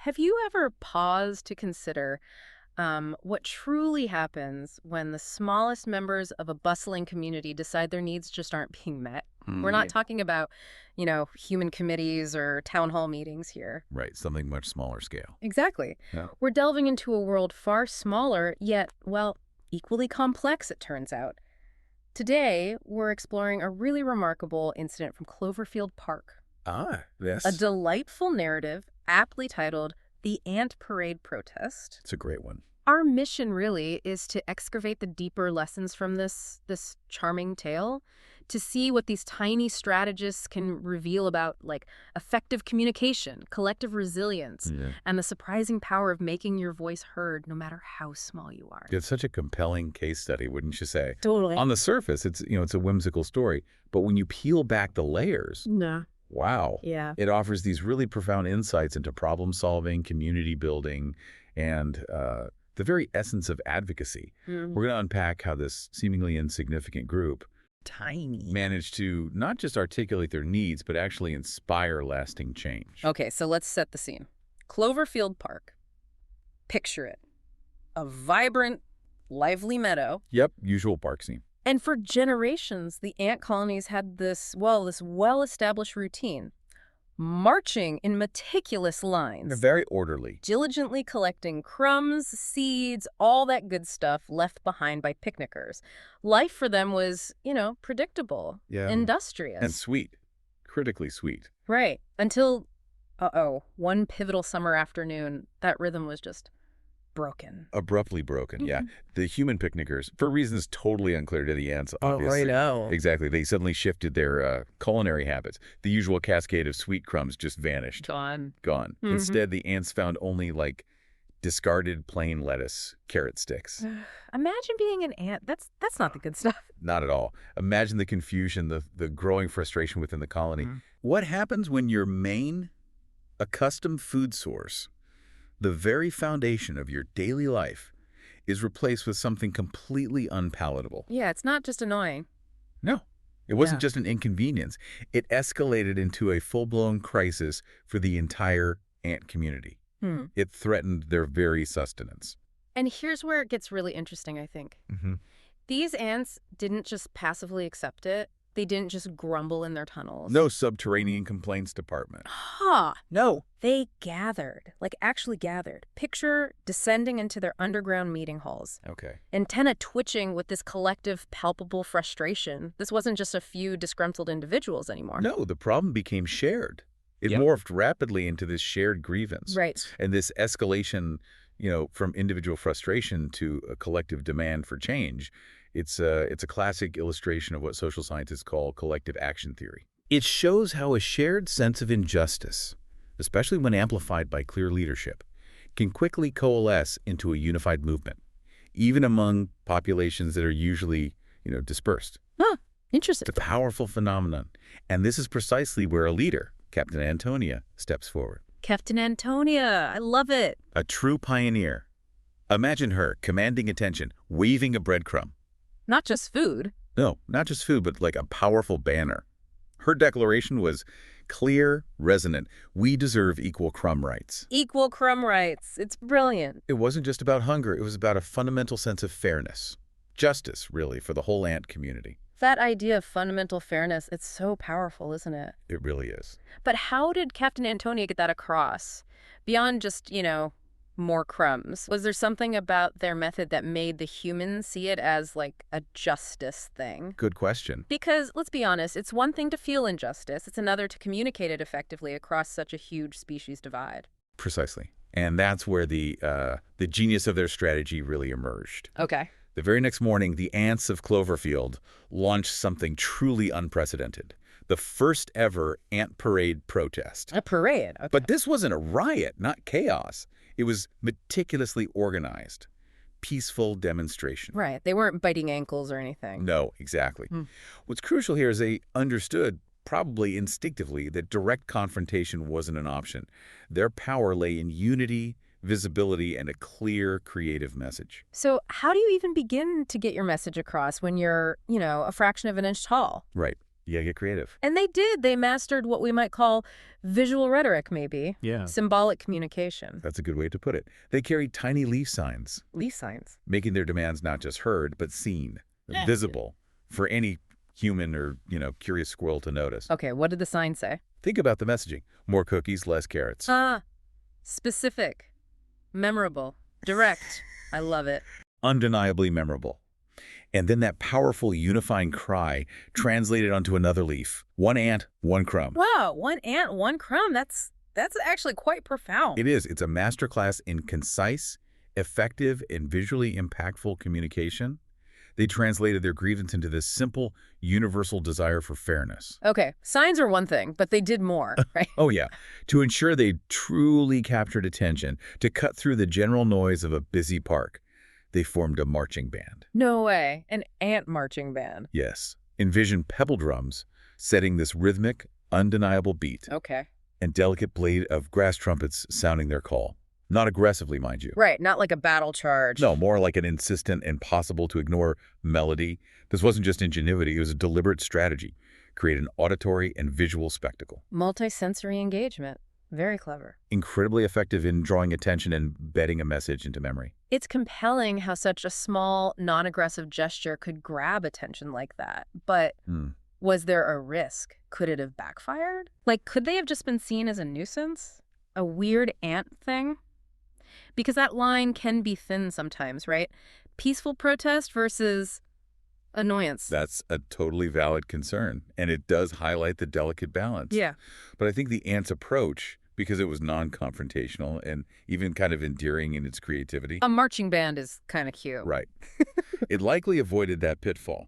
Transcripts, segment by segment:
Have you ever paused to consider what truly happens when the smallest members of a bustling community decide their needs just aren't being met? We're not Yeah. talking about, human committees or town hall meetings here. Right, something much smaller scale. Exactly. Yeah. We're delving into a world far smaller, yet, well, equally complex, it turns out. Today, we're exploring a really remarkable incident from Cloverfield Park. Ah, A yes. delightful narrative, aptly titled The Ant Parade Protest. It's a great one. Our mission really is to excavate the deeper lessons from this charming tale, to see what these tiny strategists can reveal about like effective communication, collective resilience, Yeah. and the surprising power of making your voice heard no matter how small you are. It's such a compelling case study, wouldn't you say? Totally. On the surface, it's a whimsical story, but when you peel back the layers, No. wow. Yeah. It offers these really profound insights into problem solving, community building, and the very essence of advocacy. We're going to unpack how this seemingly insignificant group Tiny. managed to not just articulate their needs, but actually inspire lasting change. Okay, so let's set the scene. Cloverfield Park. Picture it. A vibrant, lively meadow. Yep, usual park scene. And for generations, the ant colonies had this well-established routine. Marching in meticulous They're lines. very orderly. Diligently collecting crumbs, seeds, all that good stuff left behind by picnickers. Life for them was, predictable, Yeah. industrious. And sweet. Critically sweet. Right. Until, one pivotal summer afternoon, that rhythm was just broken. Abruptly broken, yeah. The human picnickers, for reasons totally unclear to the ants, obviously. know. Exactly. They suddenly shifted their culinary habits. The usual cascade of sweet crumbs just vanished. Gone. Gone. Mhm. Instead, the ants found only, discarded plain lettuce, carrot sticks. Imagine being an ant. That's not the good stuff. Not at all. Imagine the confusion, the growing frustration within the colony. What happens when your main, accustomed food source, the very foundation of your daily life, is replaced with something completely unpalatable? Yeah, it's not just annoying. No. It wasn't Yeah. just an inconvenience. It escalated into a full-blown crisis for the entire ant community. It threatened their very sustenance. And here's where it gets really interesting, I think. These ants didn't just passively accept it. They didn't just grumble in their tunnels. No subterranean complaints department. No. They gathered, actually gathered. Picture descending into their underground meeting halls. Okay. Antennae twitching with this collective, palpable frustration. This wasn't just a few disgruntled individuals anymore. No, the problem became shared. It Yep. morphed rapidly into this shared grievance. Right. And this escalation, from individual frustration to a collective demand for change, it's a classic illustration of what social scientists call collective action theory. It shows how a shared sense of injustice, especially when amplified by clear leadership, can quickly coalesce into a unified movement, even among populations that are usually, dispersed. Interesting. It's a powerful phenomenon. And this is precisely where a leader, Captain Antonia, steps forward. Captain Antonia. I love it. A true pioneer. Imagine her commanding attention, waving a breadcrumb. Not just food. No, not just food, but like a powerful banner. Her declaration was clear, resonant. We deserve equal crumb rights. Equal crumb rights. It's brilliant. It wasn't just about hunger. It was about a fundamental sense of fairness. Justice, really, for the whole ant community. That idea of fundamental fairness, it's so powerful, isn't it? It really is. But how did Captain Antonia get that across? Beyond just, more crumbs. Was there something about their method that made the humans see it as a justice thing? Good question. Because, let's be honest, it's one thing to feel injustice. It's another to communicate it effectively across such a huge species divide. Precisely. And that's where the genius of their strategy really emerged. Okay. The very next morning, the ants of Cloverfield launched something truly unprecedented. The first ever ant parade protest. A parade. Okay. But this wasn't a riot, not chaos. It was meticulously organized. Peaceful demonstration. Right. They weren't biting ankles or anything. No, exactly. What's crucial here is they understood, probably instinctively, that direct confrontation wasn't an option. Their power lay in unity, visibility, and a clear, creative message. So how do you even begin to get your message across when you're, a fraction of an inch tall? Right. You gotta get creative. And they did. They mastered what we might call visual rhetoric, maybe. Yeah. Symbolic communication. That's a good way to put it. They carried tiny leaf signs, Leaf signs. making their demands not just heard, but seen, visible for any human or, curious squirrel to notice. Okay, what did the sign say? Think about the messaging. More cookies, less carrots. Specific, memorable, direct. I love it. Undeniably memorable. And then that powerful unifying cry translated onto another leaf. One ant, one crumb. Wow, one ant, one crumb. That's actually quite profound. It is. It's a masterclass in concise, effective, and visually impactful communication. They translated their grievance into this simple, universal desire for fairness. Okay, signs are one thing, but they did more, right? Oh, yeah. To ensure they truly captured attention, to cut through the general noise of a busy park, they formed a marching band. No way. An ant marching band. Yes. Envision pebble drums setting this rhythmic, undeniable beat. Okay. And delicate blade of grass trumpets sounding their call. Not aggressively, mind you. Right, not like a battle charge. No, more like an insistent, impossible-to-ignore melody. This wasn't just ingenuity, it was a deliberate strategy. Create an auditory and visual spectacle. Multi-sensory engagement. Very clever. Incredibly effective in drawing attention and embedding a message into memory. It's compelling how such a small, non-aggressive gesture could grab attention like that. But was there a risk? Could it have backfired? Like, could they have just been seen as a nuisance? A weird ant thing? Because that line can be thin sometimes, right? Peaceful protest versus annoyance. That's a totally valid concern, and it does highlight the delicate balance. Yeah. But I think the ant's approach, because it was non-confrontational and even kind of endearing in its creativity. A marching band is kind of cute. Right. It likely avoided that pitfall.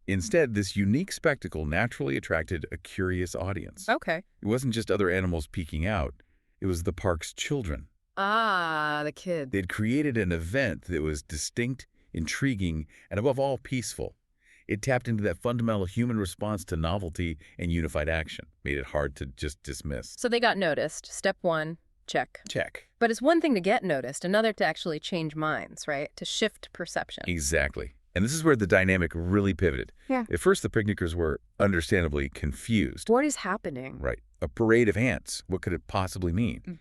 Instead, this unique spectacle naturally attracted a curious audience. Okay. It wasn't just other animals peeking out. It was the park's children. Ah, the kids. They'd created an event that was distinct, intriguing, and above all, peaceful. It tapped into that fundamental human response to novelty and unified action, made it hard to just dismiss. So they got noticed. Step one, check. Check. But it's one thing to get noticed, another to actually change minds, right? To shift perception. Exactly. And this is where the dynamic really pivoted. Yeah. At first, the picnickers were understandably confused. What is happening? Right. A parade of ants. What could it possibly mean?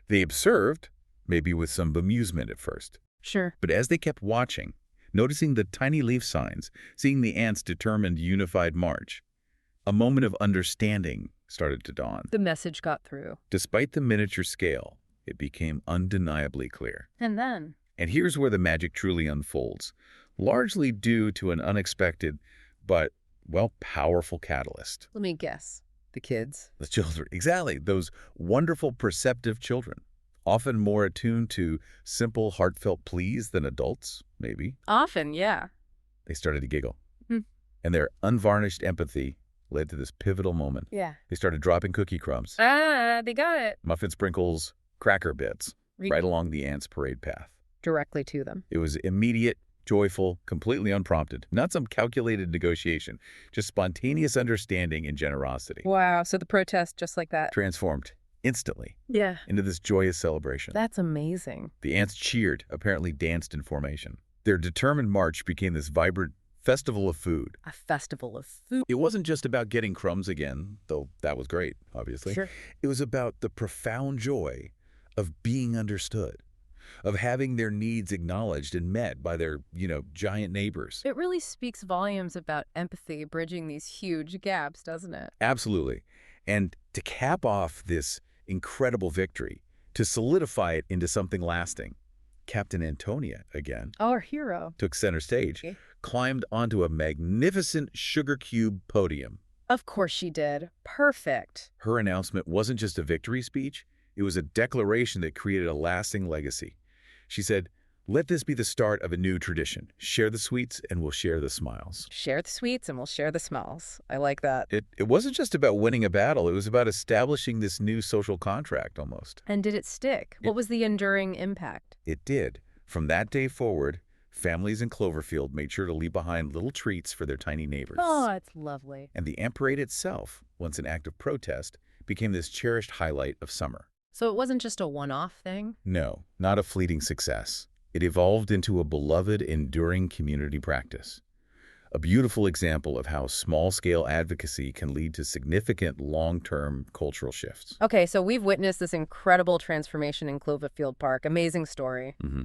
They observed, maybe with some bemusement at first. Sure. But as they kept watching, noticing the tiny leaf signs, seeing the ants' determined, unified march, a moment of understanding started to dawn. The message got through. Despite the miniature scale, it became undeniably clear. And then? And here's where the magic truly unfolds, largely due to an unexpected but, well, powerful catalyst. Let me guess. The kids. The children. Exactly. Those wonderful, perceptive children. Often more attuned to simple, heartfelt pleas than adults, maybe. Often, yeah. They started to giggle. And their unvarnished empathy led to this pivotal moment. Yeah. They started dropping cookie crumbs. They got it. Muffin sprinkles, cracker bits, right along the ants' parade path. Directly to them. It was immediate, joyful, completely unprompted. Not some calculated negotiation, just spontaneous understanding and generosity. Wow, so the protest just like that. Transformed instantly into this joyous celebration. That's amazing. The ants cheered, apparently danced in formation. Their determined march became this vibrant festival of food. A festival of food. It wasn't just about getting crumbs again, though that was great, obviously. Sure. It was about the profound joy of being understood, of having their needs acknowledged and met by their, giant neighbors. It really speaks volumes about empathy bridging these huge gaps, doesn't it? Absolutely. And to cap off this incredible victory, to solidify it into something lasting, Captain Antonia, again, our hero, took center stage, climbed onto a magnificent sugar cube podium. Of course she did. Perfect. Her announcement wasn't just a victory speech, it was a declaration that created a lasting legacy. She said, "Let this be the start of a new tradition. Share the sweets and we'll share the smiles." Share the sweets and we'll share the smiles. I like that. It wasn't just about winning a battle. It was about establishing this new social contract almost. And did it stick? What was the enduring impact? It did. From that day forward, families in Cloverfield made sure to leave behind little treats for their tiny neighbors. Oh, it's lovely. And the ant parade itself, once an act of protest, became this cherished highlight of summer. So it wasn't just a one-off thing? No, not a fleeting success. It evolved into a beloved, enduring community practice. A beautiful example of how small-scale advocacy can lead to significant long-term cultural shifts. Okay, so we've witnessed this incredible transformation in Cloverfield Park. Amazing story. Hmm.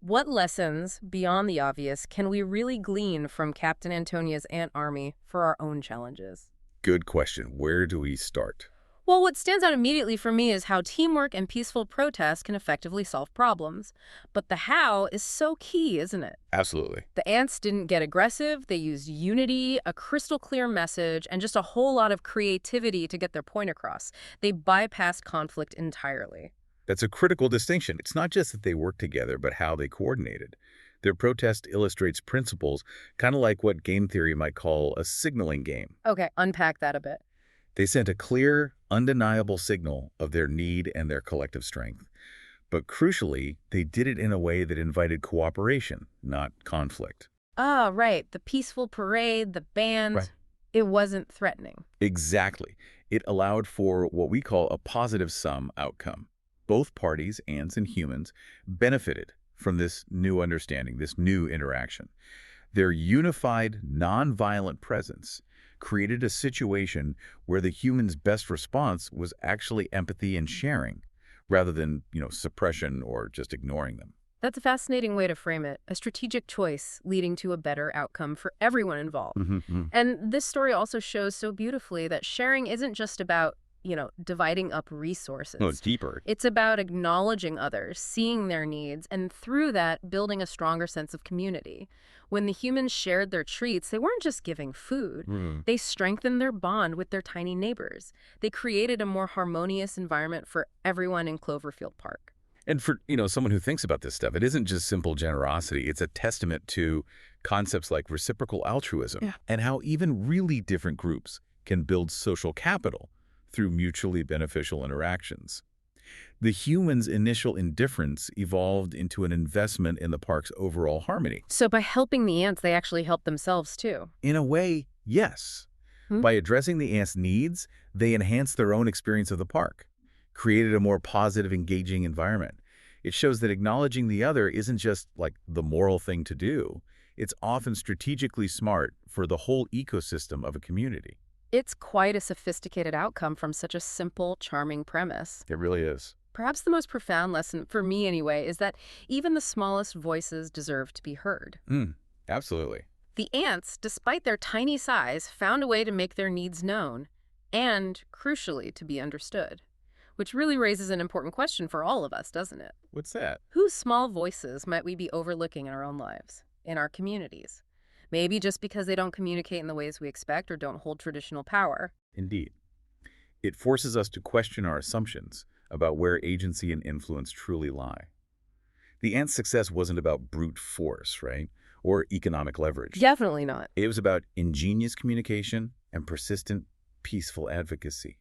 What lessons, beyond the obvious, can we really glean from Captain Antonia's ant army for our own challenges? Good question. Where do we start? Well, what stands out immediately for me is how teamwork and peaceful protest can effectively solve problems. But the how is so key, isn't it? Absolutely. The ants didn't get aggressive. They used unity, a crystal clear message, and just a whole lot of creativity to get their point across. They bypassed conflict entirely. That's a critical distinction. It's not just that they worked together, but how they coordinated. Their protest illustrates principles, kind of like what game theory might call a signaling game. Okay, unpack that a bit. They sent a clear, undeniable signal of their need and their collective strength. But crucially, they did it in a way that invited cooperation, not conflict. Ah, right. The peaceful parade, the band. Right. It wasn't threatening. Exactly. It allowed for what we call a positive sum outcome. Both parties, ants and humans, benefited from this new understanding, this new interaction. Their unified, nonviolent presence created a situation where the human's best response was actually empathy and sharing, rather than, suppression or just ignoring them. That's a fascinating way to frame it. A strategic choice leading to a better outcome for everyone involved. And this story also shows so beautifully that sharing isn't just about dividing up resources. No, it's deeper. It's about acknowledging others, seeing their needs, and through that, building a stronger sense of community. When the humans shared their treats, they weren't just giving food. They strengthened their bond with their tiny neighbors. They created a more harmonious environment for everyone in Cloverfield Park. And for, someone who thinks about this stuff, it isn't just simple generosity. It's a testament to concepts like reciprocal altruism and how even really different groups can build social capital through mutually beneficial interactions. The humans' initial indifference evolved into an investment in the park's overall harmony. So by helping the ants, they actually help themselves too. In a way, yes. By addressing the ants' needs, they enhanced their own experience of the park, created a more positive, engaging environment. It shows that acknowledging the other isn't just like the moral thing to do. It's often strategically smart for the whole ecosystem of a community. It's quite a sophisticated outcome from such a simple, charming premise. It really is. Perhaps the most profound lesson, for me anyway, is that even the smallest voices deserve to be heard. Absolutely. The ants, despite their tiny size, found a way to make their needs known and, crucially, to be understood. Which really raises an important question for all of us, doesn't it? What's that? Whose small voices might we be overlooking in our own lives, in our communities? Maybe just because they don't communicate in the ways we expect or don't hold traditional power. Indeed. It forces us to question our assumptions about where agency and influence truly lie. The ants' success wasn't about brute force, right? Or economic leverage. Definitely not. It was about ingenious communication and persistent, peaceful advocacy.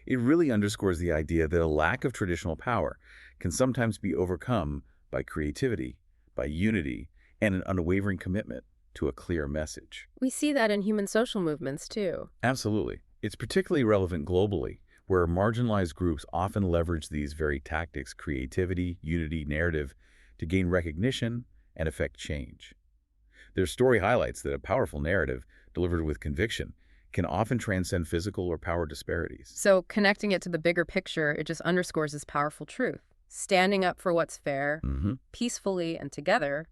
It really underscores the idea that a lack of traditional power can sometimes be overcome by creativity, by unity, and an unwavering commitment to a clear message. We see that in human social movements, too. Absolutely. It's particularly relevant globally, where marginalized groups often leverage these very tactics, creativity, unity, narrative, to gain recognition and affect change. Their story highlights that a powerful narrative, delivered with conviction, can often transcend physical or power disparities. So connecting it to the bigger picture, it just underscores this powerful truth. Standing up for what's fair, peacefully and together,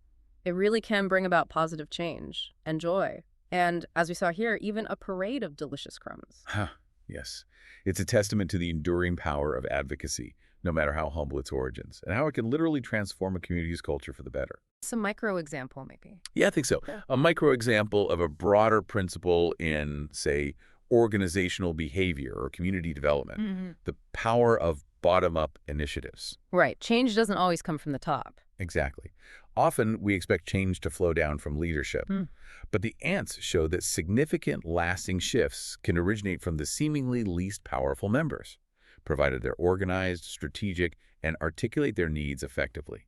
it really can bring about positive change and joy. And as we saw here, even a parade of delicious crumbs. Yes. It's a testament to the enduring power of advocacy, no matter how humble its origins, and how it can literally transform a community's culture for the better. Some micro example, maybe. Yeah, I think so. Yeah. A micro example of a broader principle in, say, organizational behavior or community development, the power of bottom-up initiatives. Right. Change doesn't always come from the top. Exactly. Often, we expect change to flow down from leadership. But the ants show that significant, lasting shifts can originate from the seemingly least powerful members, provided they're organized, strategic, and articulate their needs effectively.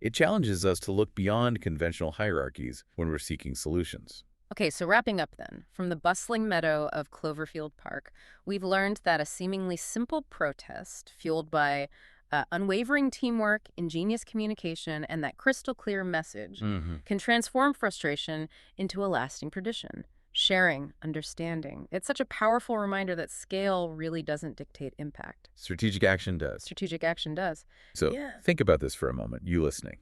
It challenges us to look beyond conventional hierarchies when we're seeking solutions. Okay, so wrapping up then, from the bustling meadow of Cloverfield Park, we've learned that a seemingly simple protest fueled by Unwavering teamwork, ingenious communication, and that crystal clear message Hmm. can transform frustration into a lasting tradition. Sharing, understanding. It's such a powerful reminder that scale really doesn't dictate impact. Strategic action does. Strategic action does. So Yeah. think about this for a moment, you listening.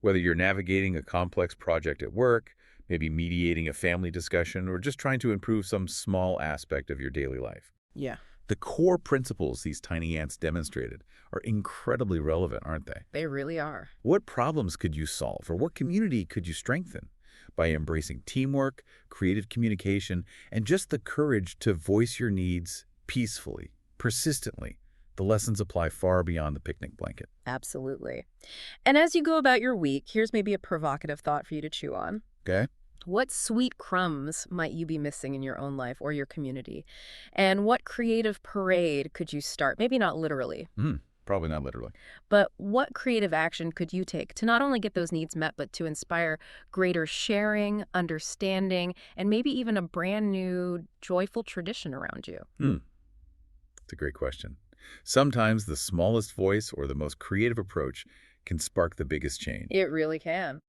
Whether you're navigating a complex project at work, maybe mediating a family discussion, or just trying to improve some small aspect of your daily life. Yeah, The core principles these tiny ants demonstrated are incredibly relevant, aren't they? they really are. What problems could you solve, or what community could you strengthen by embracing teamwork, creative communication, and just the courage to voice your needs peacefully, persistently? The lessons apply far beyond the picnic blanket. Absolutely. And as you go about your week, here's maybe a provocative thought for you to chew on. Okay? What sweet crumbs might you be missing in your own life or your community? And what creative parade could you start? Maybe not literally, Probably not literally. but what creative action could you take to not only get those needs met, but to inspire greater sharing, understanding, and maybe even a brand new, joyful tradition around you? It's a great question. Sometimes the smallest voice or the most creative approach can spark the biggest change. It really can.